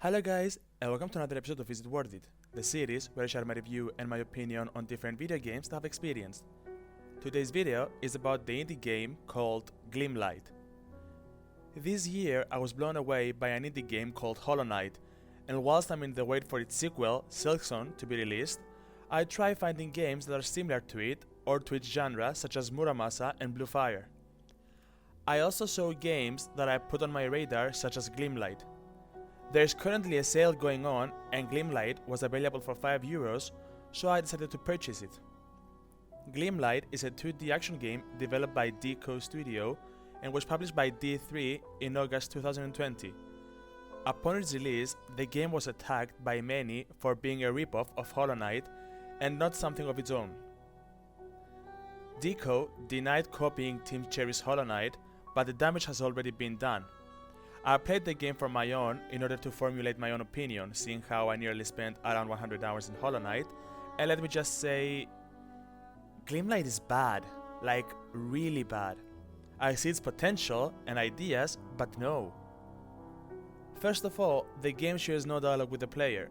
Hello guys, and welcome to another episode of Is It Worth It, the series where I share my review and my opinion on different video games that I've experienced. Today's video is about the indie game called Gleamlight. This year I was blown away by an indie game called Hollow Knight, and whilst I'm in the wait for its sequel, Silksong, to be released, I try finding games that are similar to it or to its genre such as Muramasa and Blue Fire. I also saw games that I put on my radar such as Gleamlight. There is currently a sale going on and Gleamlight was available for €5, so I decided to purchase it. Gleamlight is a 2D action game developed by Deco Studio and was published by D3 in August 2020. Upon its release, the game was attacked by many for being a ripoff of Hollow Knight and not something of its own. Deco denied copying Team Cherry's Hollow Knight, but the damage has already been done. I played the game for my own in order to formulate my own opinion, seeing how I nearly spent around 100 hours in Hollow Knight, and let me just say, Gleamlight is bad, like really bad. I see its potential and ideas, but no. First of all, the game shares no dialogue with the player.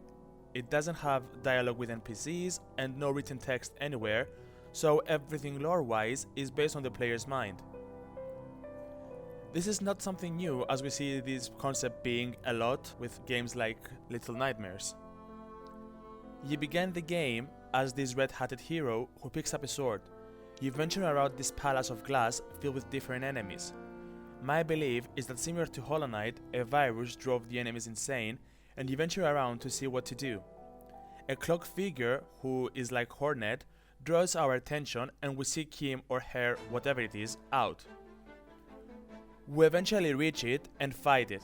It doesn't have dialogue with NPCs and no written text anywhere, so everything lore-wise is based on the player's mind. This is not something new, as we see this concept being a lot with games like Little Nightmares. You begin the game as this red-hatted hero who picks up a sword. You venture around this palace of glass filled with different enemies. My belief is that similar to Hollow Knight, a virus drove the enemies insane, and you venture around to see what to do. A cloaked figure, who is like Hornet, draws our attention and we seek him or her, whatever it is, out. We eventually reach it and fight it.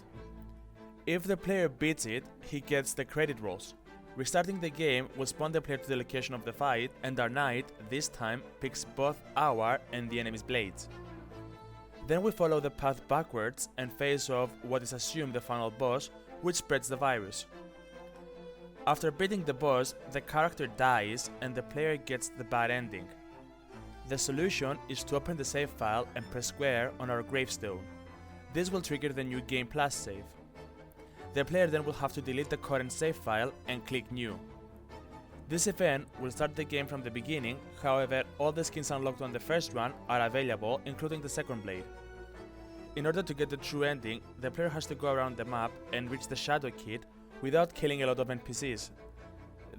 If the player beats it, he gets the credit rolls. Restarting the game will spawn the player to the location of the fight, and our knight, this time, picks both our and the enemy's blades. Then we follow the path backwards and face off what is assumed the final boss, which spreads the virus. After beating the boss, the character dies and the player gets the bad ending. The solution is to open the save file and press square on our gravestone. This will trigger the New Game Plus save. The player then will have to delete the current save file and click New. This event will start the game from the beginning, however all the skins unlocked on the first run are available, including the second blade. In order to get the true ending, the player has to go around the map and reach the Shadow Kid without killing a lot of NPCs.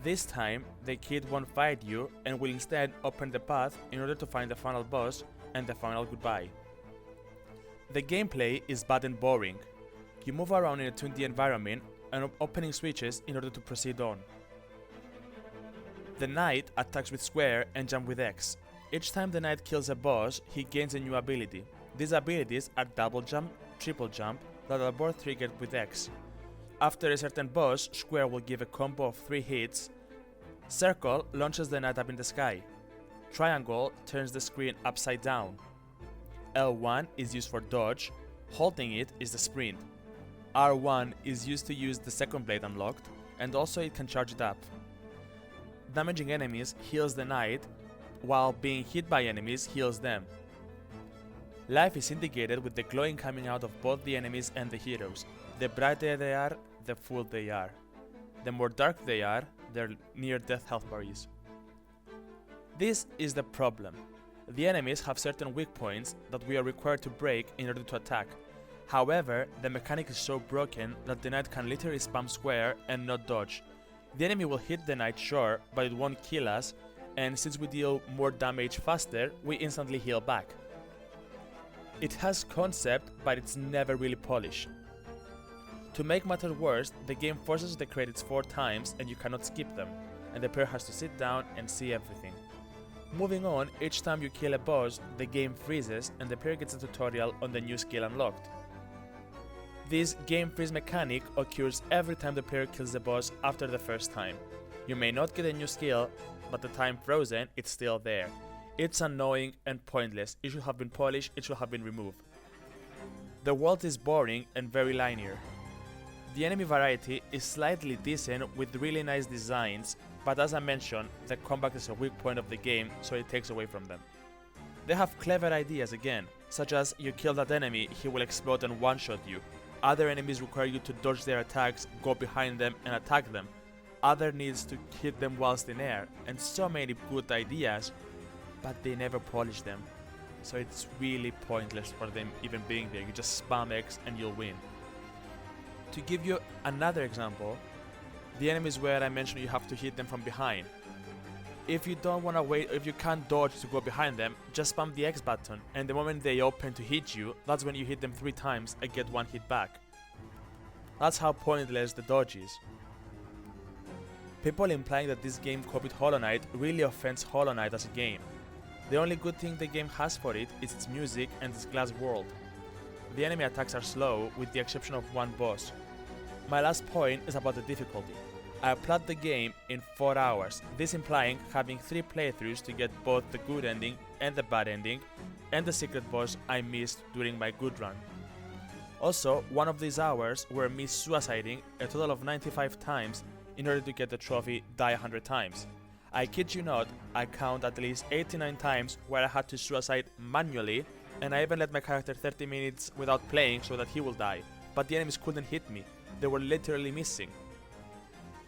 This time, the kid won't fight you and will instead open the path in order to find the final boss and the final goodbye. The gameplay is bad and boring. You move around in a 2D environment and opening switches in order to proceed on. The knight attacks with square and jump with X. Each time the knight kills a boss, he gains a new ability. These abilities are double jump, triple jump, that are both triggered with X. After a certain boss, square will give a combo of 3 hits. Circle launches the knight up in the sky. Triangle turns the screen upside down. L1 is used for dodge. Holding it is the sprint. R1 is used to use the second blade unlocked, and also it can charge it up. Damaging enemies heals the knight, while being hit by enemies heals them. Life is indicated with the glowing coming out of both the enemies and the heroes. The brighter they are, the full they are. The more dark they are, their near-death health bar is. This is the problem. The enemies have certain weak points that we are required to break in order to attack. However, the mechanic is so broken that the knight can literally spam square and not dodge. The enemy will hit the knight, sure, but it won't kill us, and since we deal more damage faster, we instantly heal back. It has concept, but it's never really polished. To make matters worse, the game forces the credits 4 times and you cannot skip them, and the player has to sit down and see everything. Moving on, each time you kill a boss, the game freezes and the player gets a tutorial on the new skill unlocked. This game freeze mechanic occurs every time the player kills the boss after the first time. You may not get a new skill, but the time frozen, it's still there. It's annoying and pointless. It should have been polished, it should have been removed. The world is boring and very linear. The enemy variety is slightly decent with really nice designs, but as I mentioned, the combat is a weak point of the game, so it takes away from them. They have clever ideas again, such as you kill that enemy, he will explode and one-shot you. Other enemies require you to dodge their attacks, go behind them and attack them. Other needs to hit them whilst in air, and so many good ideas, but they never polish them. So it's really pointless for them even being there. You just spam X and you'll win. To give you another example, the enemies where I mentioned you have to hit them from behind. If you don't want to wait, if you can't dodge to go behind them, just spam the X button, and the moment they open to hit you, that's when you hit them 3 times and get 1 hit back. That's how pointless the dodge is. People implying that this game copied Hollow Knight really offends Hollow Knight as a game. The only good thing the game has for it is its music and its glass world. The enemy attacks are slow, with the exception of one boss. My last point is about the difficulty. I played the game in 4 hours, this implying having 3 playthroughs to get both the good ending and the bad ending, and the secret boss I missed during my good run. Also, one of these hours were me suiciding a total of 95 times in order to get the trophy Die 100 times. I kid you not, I count at least 89 times where I had to suicide manually, and I even let my character 30 minutes without playing so that he will die, but the enemies couldn't hit me, they were literally missing.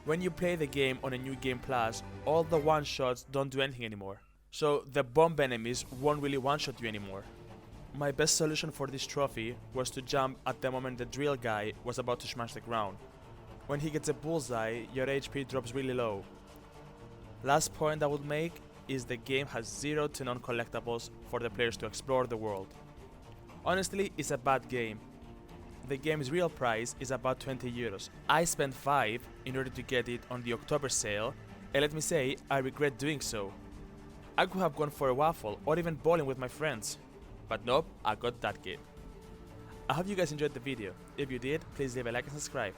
When you play the game on a New Game Plus, all the one-shots don't do anything anymore, so the bomb enemies won't really one-shot you anymore. My best solution for this trophy was to jump at the moment the drill guy was about to smash the ground. When he gets a bullseye, your HP drops really low. Last point I would make is the game has 0 to none collectibles for the players to explore the world. Honestly, it's a bad game. The game's real price is about 20 euros. I spent 5 in order to get it on the October sale, and let me say, I regret doing so. I could have gone for a waffle or even bowling with my friends, but nope, I got that game. I hope you guys enjoyed the video. If you did, please leave a like and subscribe.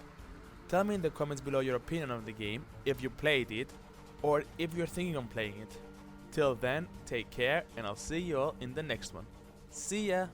Tell me in the comments below your opinion on the game, if you played it, or if you're thinking on playing it. Till then, take care, and I'll see you all in the next one. See ya!